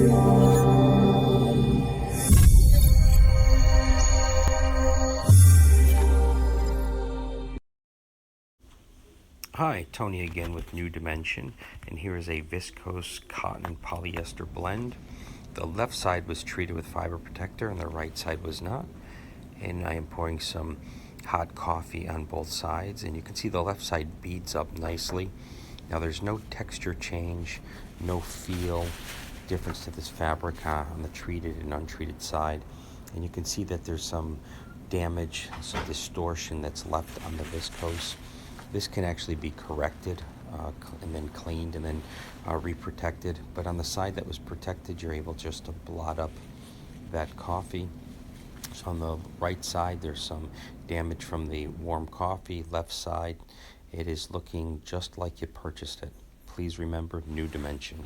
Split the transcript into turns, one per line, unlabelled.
Hi, Tony again with New Dimension, and here is a viscose cotton and polyester blend. The left side was treated with fiber protector and the right side was not. And I am pouring some hot coffee on both sides, and you can see the left side beads up nicely. Now there's no texture change, no feel difference to this fabric on the treated and untreated side. And you can see that there's some damage, some distortion that's left on the viscose. This can actually be corrected and then cleaned and then reprotected. But on the side that was protected, you're able just to blot up that coffee. So on the right side, there's some damage from the warm coffee. Left side, it is looking just like you purchased it. Please remember, New Dimension.